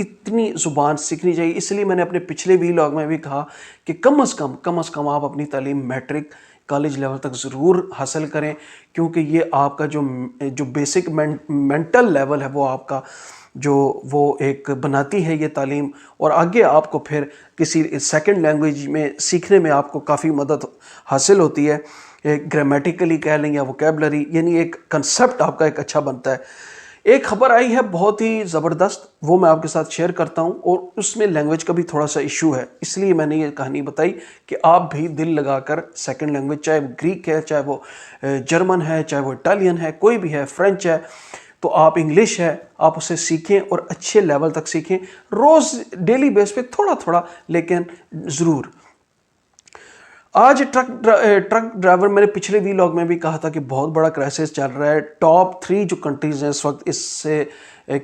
اتنی زبان سیکھنی چاہیے. اس لیے میں نے اپنے پچھلے ویلاگ میں بھی کہا کہ کم از کم آپ اپنی تعلیم میٹرک کالج لیول تک ضرور حاصل کریں, کیونکہ یہ آپ کا جو بیسک مینٹل لیول ہے وہ آپ کا وہ ایک بناتی ہے یہ تعلیم, اور آگے آپ کو پھر کسی سیکنڈ لینگویج میں سیکھنے میں آپ کو کافی مدد حاصل ہوتی ہے. گرامیٹیکلی کہہ لیں یا ووکیبلری, یعنی ایک کنسپٹ آپ کا ایک اچھا بنتا ہے. ایک خبر آئی ہے بہت ہی زبردست, وہ میں آپ کے ساتھ شیئر کرتا ہوں, اور اس میں لینگویج کا بھی تھوڑا سا ایشو ہے, اس لیے میں نے یہ کہانی بتائی کہ آپ بھی دل لگا کر سیکنڈ لینگویج, چاہے وہ گریک ہے, چاہے وہ جرمن ہے, چاہے وہ اٹالین ہے, کوئی بھی ہے, فرینچ ہے, تو آپ انگلش ہے, آپ اسے سیکھیں اور اچھے لیول تک سیکھیں, روز ڈیلی بیس پہ تھوڑا تھوڑا, لیکن ضرور. آج ٹرک ڈرائیور, میں نے پچھلے ویلاگ میں بھی کہا تھا کہ بہت بڑا کرائسس چل رہا ہے. ٹاپ 3 جو کنٹریز ہیں اس وقت اس سے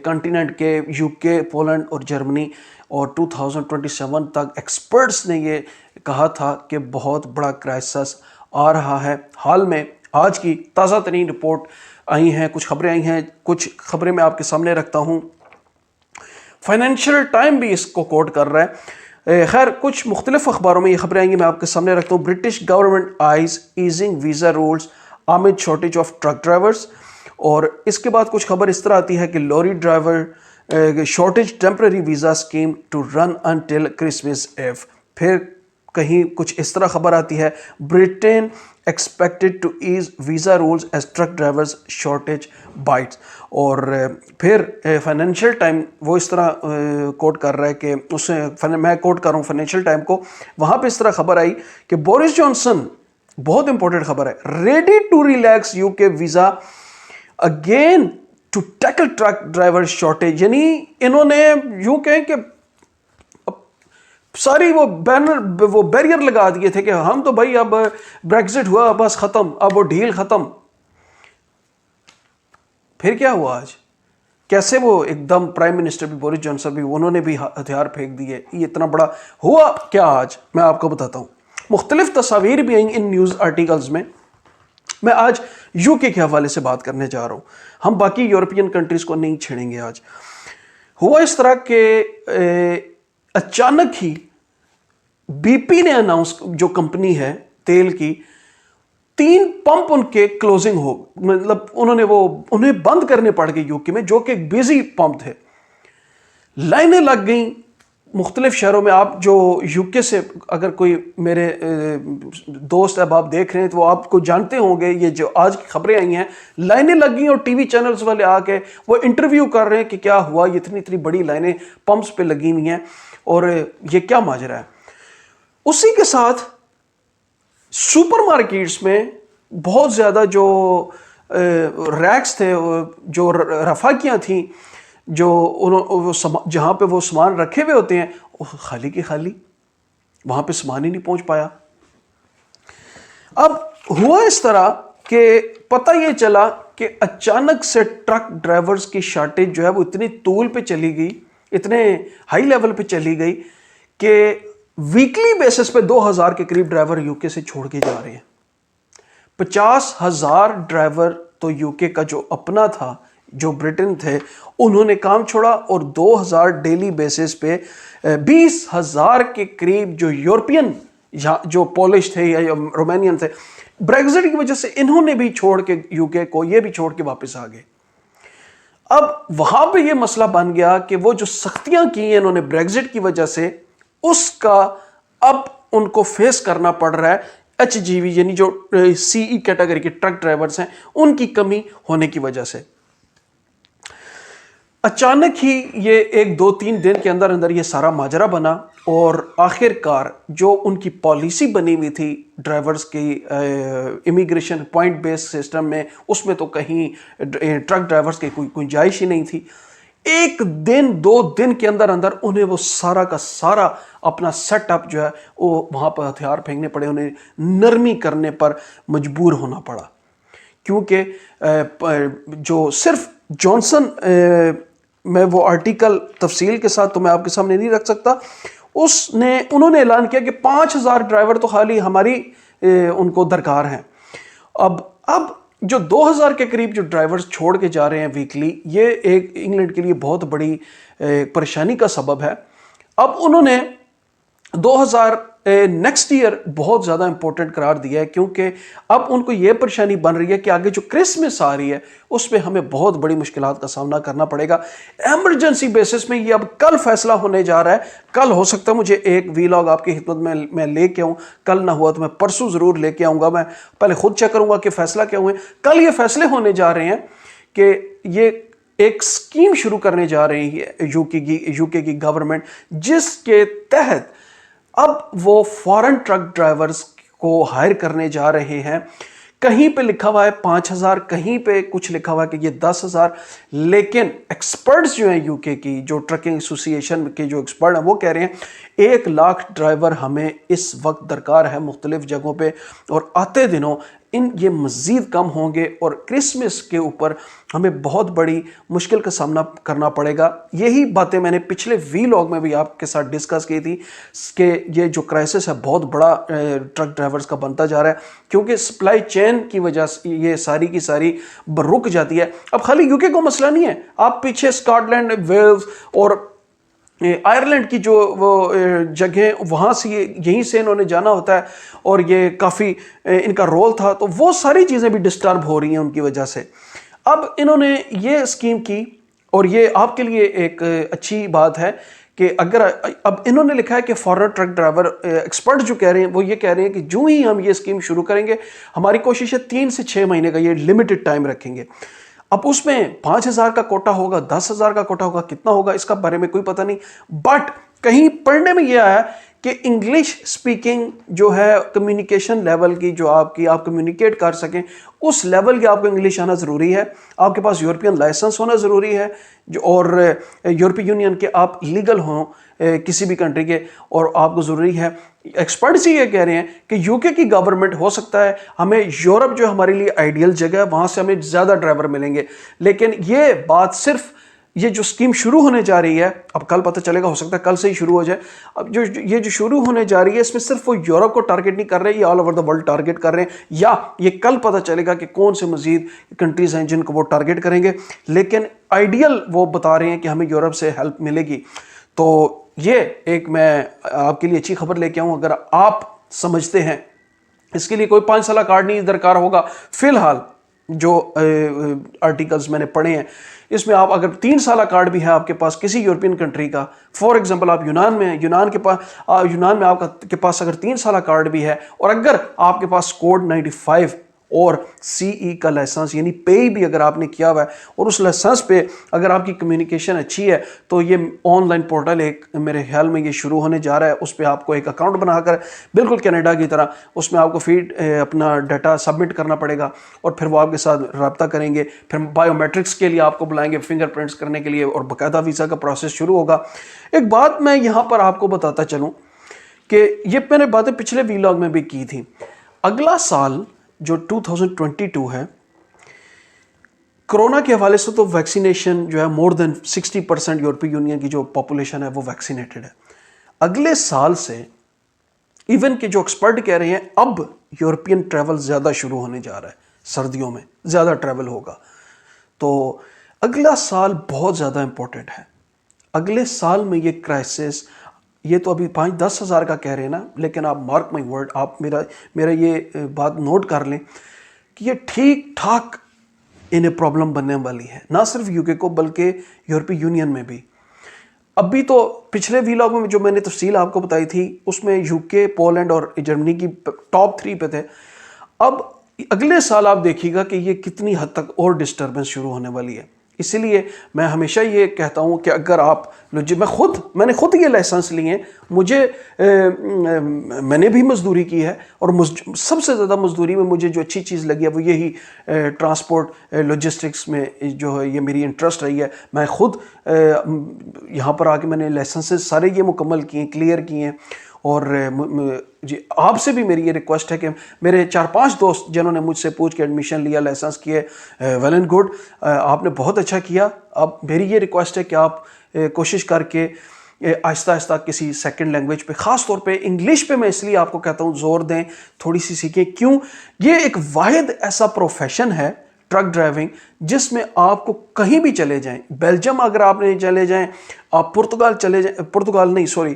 کنٹیننٹ کے, یو کے, پولینڈ اور جرمنی, اور 2027 تک ایکسپرٹس نے یہ کہا تھا کہ بہت بڑا کرائسس آ رہا ہے. حال میں آج کی تازہ ترین رپورٹ آئی ہیں, کچھ خبریں آئی ہیں, کچھ خبریں میں آپ کے سامنے رکھتا ہوں. فائنینشیل ٹائم بھی اس کو کوٹ کر رہا ہے. خیر, کچھ مختلف اخباروں میں یہ خبریں آئیں گی, میں آپ کے سامنے رکھتا ہوں. British government eyes easing visa rules amid shortage of truck drivers. اور اس کے بعد کچھ خبر اس طرح آتی ہے کہ lorry driver shortage temporary visa scheme to run until Christmas Eve. پھر کہیں کچھ اس طرح خبر آتی ہے, Britain expected to ease visa rules as truck drivers shortage bites. اور پھر فائنینشیل ٹائم وہ اس طرح کوٹ کر رہا ہے کہ میں کوٹ کر رہا ہوں فائنینشیل ٹائم کو, وہاں پہ اس طرح خبر آئی کہ بورس جانسن, بہت امپورٹنٹ خبر ہے, ready to relax U K visa again to tackle truck driver shortage. یعنی انہوں نے یوں کہیں کہ ساری وہ بیریئر لگا دیے تھے کہ ہم تو بھائی اب بریگزٹ ہوا بس ختم, اب وہ ڈیل ختم. پھر کیا ہوا آج؟ کیسے وہ ایک دم پرائم منسٹر بھی, بورس جانسن بھی, انہوں نے بھی ہتھیار پھینک دیے. یہ اتنا بڑا ہوا کیا آج, میں آپ کو بتاتا ہوں. مختلف تصاویر بھی آئیں ان نیوز آرٹیکلز میں. میں آج یو کے حوالے سے بات کرنے جا رہا ہوں, ہم باقی یورپین کنٹریز کو نہیں چھیڑیں گے. آج ہوا اس طرح کہ اچانک ہی بی پی نے اناؤنس, جو کمپنی ہے تیل کی, 3 پمپ ان کے کلوزنگ ہو, مطلب انہیں بند کرنے پڑ گئے یو کے میں, جو کہ ایک بیزی پمپ تھے. لائنیں لگ گئیں مختلف شہروں میں. آپ جو یو کے سے اگر کوئی میرے دوست احباب دیکھ رہے ہیں تو وہ آپ کو جانتے ہوں گے, یہ جو آج کی خبریں آئی ہیں, لائنیں لگ گئیں اور ٹی وی چینلز والے آ کے وہ انٹرویو کر رہے ہیں کہ کیا ہوا, یہ اتنی بڑی لائنیں پمپس پہ لگی ہوئی ہیں اور یہ کیا ماجرا ہے. اسی کے ساتھ سپر مارکیٹس میں بہت زیادہ جو ریکس تھے, جو رفاقیاں تھیں, جو جہاں پہ وہ سامان رکھے ہوئے ہوتے ہیں, وہ خالی کی خالی, وہاں پہ سامان ہی نہیں پہنچ پایا. اب ہوا اس طرح کہ پتہ یہ چلا کہ اچانک سے ٹرک ڈرائیورز کی شارٹیج جو ہے وہ اتنی طول پہ چلی گئی, اتنے ہائی لیول پہ چلی گئی کہ ویکلی بیسس پہ 2000 کے قریب ڈرائیور یو کے سے چھوڑ کے جا رہے ہیں. 50,000 ڈرائیور تو یو کے کا جو اپنا تھا, جو برٹن تھے, انہوں نے کام چھوڑا, اور 2000 ڈیلی بیسس پہ 20,000 کے قریب جو یورپین, جو پولش تھے یا رومینین تھے, بریگزٹ کی وجہ سے انہوں نے بھی چھوڑ کے یو کے کو, یہ بھی چھوڑ کے واپس آ گئے. اب وہاں پہ یہ مسئلہ بن گیا کہ وہ جو سختیاں کی ہیں انہوں نے بریگزٹ کی وجہ سے, اس کا اب ان کو فیس کرنا پڑ رہا ہے. ایچ جی وی یعنی جو سی ای کیٹیگری کے ٹرک ڈرائیورز ہیں, ان کی کمی ہونے کی وجہ سے. اچانک ہی یہ 1-2-3 دن کے اندر اندر یہ سارا ماجرا بنا, اور آخر کار جو ان کی پالیسی بنی ہوئی تھی ڈرائیورز کی امیگریشن پوائنٹ بیس سسٹم میں, اس میں تو کہیں ٹرک ڈرائیورز کی کوئی گنجائش ہی نہیں تھی. 1-2 دن کے اندر اندر انہیں وہ سارا کا سارا اپنا سیٹ اپ جو ہے وہ وہاں پر ہتھیار پھینکنے پڑے, انہیں نرمی کرنے پر مجبور ہونا پڑا. کیونکہ جو صرف جانسن, میں وہ آرٹیکل تفصیل کے ساتھ تو میں آپ کے سامنے نہیں رکھ سکتا, انہوں نے اعلان کیا کہ 5,000 ڈرائیور تو خالی ہماری ان کو درکار ہیں. اب جو 2000 کے قریب جو ڈرائیورز چھوڑ کے جا رہے ہیں ویکلی، یہ ایک انگلینڈ کے لیے بہت بڑی پریشانی کا سبب ہے۔ اب انہوں نے 2000 نیکسٹ ایئر بہت زیادہ امپورٹنٹ قرار دیا ہے، کیونکہ اب ان کو یہ پریشانی بن رہی ہے کہ آگے جو کرسمس آ رہی ہے اس پہ ہمیں بہت بڑی مشکلات کا سامنا کرنا پڑے گا۔ ایمرجنسی بیسس میں یہ اب کل فیصلہ ہونے جا رہا ہے۔ کل ہو سکتا ہے مجھے ایک ویلاگ آپ کی خدمت میں لے کے آؤں، کل نہ ہوا تو میں پرسوں ضرور لے کے آؤں گا۔ میں پہلے خود چیک کروں گا کہ فیصلہ کیا ہوئے۔ کل یہ فیصلے ہونے جا رہے ہیں کہ یہ ایک سکیم شروع کرنے جا رہی ہے یو کے کی گورنمنٹ، جس کے تحت اب وہ فورن ٹرک ڈرائیورز کو ہائر کرنے جا رہے ہیں۔ کہیں پہ لکھا ہوا ہے 5000، کہیں پہ کچھ لکھا ہوا ہے کہ یہ 10,000، لیکن ایکسپرٹس جو ہیں یو کے کی، جو ٹرکنگ ایسوسی ایشن کے جو ایکسپرٹ ہیں، وہ کہہ رہے ہیں 1,00,000 ڈرائیور ہمیں اس وقت درکار ہے مختلف جگہوں پہ، اور آتے دنوں یہ مزید کم ہوں گے، اور کرسمس کے اوپر ہمیں بہت بڑی مشکل کا سامنا کرنا پڑے گا۔ یہی باتیں میں نے پچھلے ویلاگ میں بھی آپ کے ساتھ ڈسکس کی تھی کہ یہ جو کرائسس ہے بہت بڑا ٹرک ڈرائیورز کا بنتا جا رہا ہے، کیونکہ سپلائی چین کی وجہ سے یہ ساری کی ساری رک جاتی ہے۔ اب خالی یو کے کو مسئلہ نہیں ہے، آپ پیچھے اسکاٹ لینڈ، ویلز اور آئرلینڈ کی جو وہ جگہیں، وہاں سے یہیں سے انہوں نے جانا ہوتا ہے، اور یہ کافی ان کا رول تھا، تو وہ ساری چیزیں بھی ڈسٹرب ہو رہی ہیں ان کی وجہ سے۔ اب انہوں نے یہ اسکیم کی، اور یہ آپ کے لیے ایک اچھی بات ہے کہ اگر اب انہوں نے لکھا ہے کہ فارن ٹرک ڈرائیور ایکسپرٹ جو کہہ رہے ہیں، وہ یہ کہہ رہے ہیں کہ جو ہی ہم یہ اسکیم شروع کریں گے، ہماری کوشش ہے 3 سے 6 مہینے کا یہ لمیٹڈ ٹائم رکھیں گے۔ اب اس میں 5,000 کا کوٹا ہوگا، 10,000 کا کوٹا ہوگا، کتنا ہوگا اس کا بارے میں کوئی پتہ نہیں، بٹ کہیں پڑھنے میں یہ آیا کہ انگلش سپیکنگ جو ہے کمیونیکیشن لیول کی، جو آپ کمیونیکیٹ کر سکیں، اس لیول کی آپ کو انگلش آنا ضروری ہے۔ آپ کے پاس یورپین لائسنس ہونا ضروری ہے، اور یورپی یونین کے آپ لیگل ہوں کسی بھی کنٹری کے، اور آپ کو ضروری ہے۔ ایکسپرٹس یہ کہہ رہے ہیں کہ یو کے کی گورنمنٹ ہو سکتا ہے ہمیں یورپ جو ہمارے لیے آئیڈیل جگہ ہے، وہاں سے ہمیں زیادہ ڈرائیور ملیں گے، لیکن یہ بات صرف یہ جو اسکیم شروع ہونے جا رہی ہے، اب کل پتہ چلے گا، ہو سکتا ہے کل سے ہی شروع ہو جائے۔ اب یہ جو شروع ہونے جا رہی ہے، اس میں صرف وہ یورپ کو ٹارگٹ نہیں کر رہے، یہ all over the world target کر رہے ہیں، یا یہ کل پتہ چلے گا کہ کون سے مزید کنٹریز ہیں جن کو وہ ٹارگٹ کریں گے، لیکن آئیڈیل وہ بتا رہے ہیں کہ ہمیں یورپ سے ہیلپ ملے گی۔ تو یہ ایک میں آپ کے لیے اچھی خبر لے کے آؤں، اگر آپ سمجھتے ہیں اس کے لیے کوئی 5 سالہ کارڈ نہیں درکار ہوگا۔ فی الحال جو آرٹیکلز میں نے پڑھے ہیں، اس میں آپ اگر 3 سالہ کارڈ بھی ہے آپ کے پاس کسی یورپین کنٹری کا، فار ایگزامپل آپ یونان میں ہیں، یونان میں آپ کے پاس اگر 3 سالہ کارڈ بھی ہے، اور اگر آپ کے پاس کوڈ 95 اور سی ای کا لائسنس یعنی پے بھی اگر آپ نے کیا ہوا ہے، اور اس لائسنس پہ اگر آپ کی کمیونیکیشن اچھی ہے، تو یہ آن لائن پورٹل ایک میرے خیال میں یہ شروع ہونے جا رہا ہے۔ اس پہ آپ کو ایک اکاؤنٹ بنا کر، بالکل کینیڈا کی طرح، اس میں آپ کو فیڈ اپنا ڈیٹا سبمٹ کرنا پڑے گا، اور پھر وہ آپ کے ساتھ رابطہ کریں گے، پھر بائیو میٹرکس کے لیے آپ کو بلائیں گے، فنگر پرنٹس کرنے کے لیے، اور باقاعدہ ویزا کا پروسیس شروع ہوگا۔ ایک بات میں یہاں پر آپ کو بتاتا چلوں کہ یہ میں نے باتیں پچھلے ویلاگ میں بھی کی تھی۔ اگلا سال جو 2022 ہے، کرونا کے حوالے سے تو ویکسینیشن جو ہے مور دین 60% یورپی یونین کی جو پاپولیشن ہے وہ ویکسینیٹڈ ہے۔ اگلے سال سے ایون کہ جو ایکسپرٹ کہہ رہے ہیں اب یورپین ٹریول زیادہ شروع ہونے جا رہا ہے، سردیوں میں زیادہ ٹریول ہوگا، تو اگلا سال بہت زیادہ امپورٹنٹ ہے۔ اگلے سال میں یہ کرائسس، یہ تو ابھی 5-10 ہزار کا کہہ رہے ہیں نا، لیکن آپ مارک مائی ورڈ، آپ میرا یہ بات نوٹ کر لیں کہ یہ ٹھیک ٹھاک انہیں پرابلم بننے والی ہے، نہ صرف یو کے کو بلکہ یورپی یونین میں بھی۔ ابھی تو پچھلے ویلاگ میں جو میں نے تفصیل آپ کو بتائی تھی، اس میں یو کے، پولینڈ اور جرمنی کی ٹاپ 3 پہ تھے۔ اب اگلے سال آپ دیکھیے گا کہ یہ کتنی حد تک اور ڈسٹربنس شروع ہونے والی ہے۔ اسی لیے میں ہمیشہ یہ کہتا ہوں کہ اگر آپ میں نے خود یہ لائسنس لیے ہیں، میں نے بھی مزدوری کی ہے، اور سب سے زیادہ مزدوری میں مجھے جو اچھی چیز لگی ہے وہ یہی ٹرانسپورٹ لاجسٹکس میں جو ہے یہ میری انٹرسٹ رہی ہے۔ میں خود یہاں پر آ کے میں نے لائسنسز سارے یہ مکمل کیے ہیں، کلیئر کیے ہیں، اور جی آپ سے بھی میری یہ ریکویسٹ ہے کہ میرے 4-5 دوست جنہوں نے مجھ سے پوچھ کے ایڈمیشن لیا، لائسنس کیے، ویل اینڈ گڈ، آپ نے بہت اچھا کیا۔ اب میری یہ ریکویسٹ ہے کہ آپ کوشش کر کے آہستہ آہستہ کسی سیکنڈ لینگویج پہ، خاص طور پہ انگلش پہ میں اس لیے آپ کو کہتا ہوں زور دیں، تھوڑی سی سیکھیں. کیوں؟ یہ ایک واحد ایسا پروفیشن ہے ٹرک ڈرائیونگ جس میں آپ کو کہیں بھی چلے جائیں، بیلجیم اگر آپ نے چلے جائیں، آپ پرتگال چلے جائیں، پرتگال نہیں سوری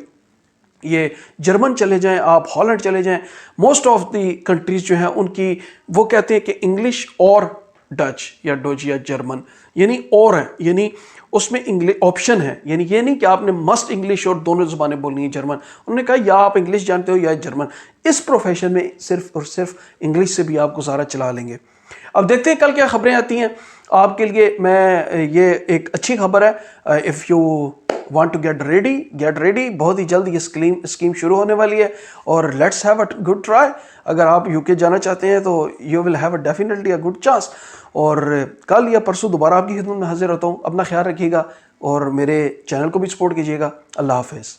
یہ جرمن چلے جائیں، آپ ہالینڈ چلے جائیں، موسٹ آف دی کنٹریز جو ہیں ان کی وہ کہتے ہیں کہ انگلش اور ڈچ یا ڈوچ یا جرمن یعنی اور ہے، یعنی اس میں انگلش آپشن ہے. یعنی یہ نہیں کہ آپ نے مسٹ انگلش اور دونوں زبانیں بولنی ہیں جرمن. انہوں نے کہا یا آپ انگلش جانتے ہو یا جرمن. اس پروفیشن میں صرف اور صرف انگلش سے بھی آپ گزارا چلا لیں گے. اب دیکھتے ہیں کل کیا خبریں آتی ہیں آپ کے لیے. میں یہ ایک اچھی خبر ہے، if you want to get ready, بہت ہی جلد یہ اسکیم شروع ہونے والی ہے اور let's have a good try. اگر آپ یو کے جانا چاہتے ہیں تو you will have definitely a good chance. اور کل یا پرسوں دوبارہ آپ کی خدمت میں حاضر ہوتا ہوں. اپنا خیال رکھیے گا اور میرے چینل کو بھی سپورٹ کیجیے گا. اللہ حافظ.